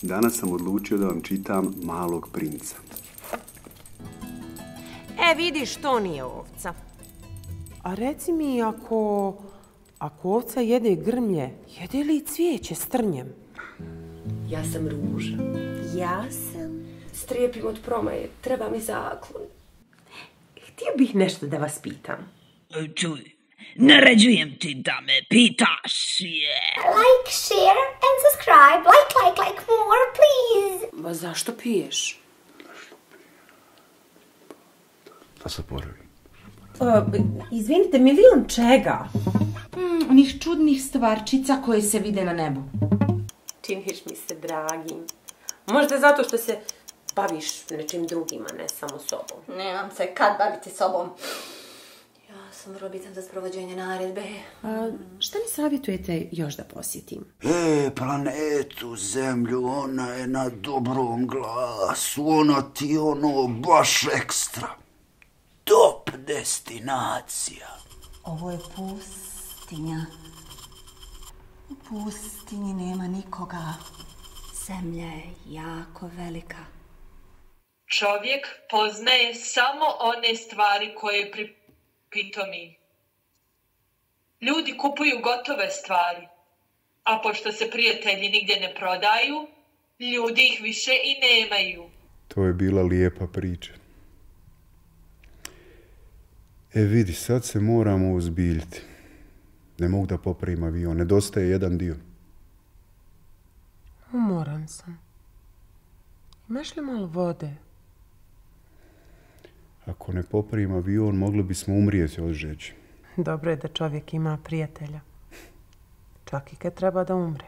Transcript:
Danas sam odlučio da vam čitam Malog princa. E, vidiš, to nije ovca. A reci mi, ako ovca jede grmlje, jede li cvijeće s trnjem? Ja sam ruža. Ja sam... Strijepim od promaje, treba mi zaklon. Htio bih nešto da vas pitam. Čuj, naređujem ti da me pitaš, Like, share and subscribe. Like more, please. Ma zašto piješ? Da se poravi. Izvinite, milion čega? Onih čudnih stvarčica koje se vide na nebu. Činiš mi se dragim. Možda zato što se baviš nečim drugim, a ne samo sobom. Nemam se kad baviti sobom. Ja sam vrlo bitan za sprovođenje naredbe. Šta mi savjetujete još da posjetim? Planetu Zemlju, ona je na dobrom glasu, ona ti je baš ekstra. Top destinacija. Ovo je pustinja. U pustinji nema nikoga. Zemlja je jako velika. Čovjek poznaje samo one stvari koje pripitomi. Ljudi kupuju gotove stvari, a pošto se prijatelji nigdje ne prodaju, ljudi ih više i nemaju. To je bila lijepa priča. E vidi, sad se moramo uzbiljiti. Ne mogu da popravim avion, nedostaje jedan dio. Umoran sam. Imaš li malo vode? Ako ne popravim avion, mogli bismo umrijeti od žeđi. Dobro je da čovjek ima prijatelja. Čak i kad treba da umre.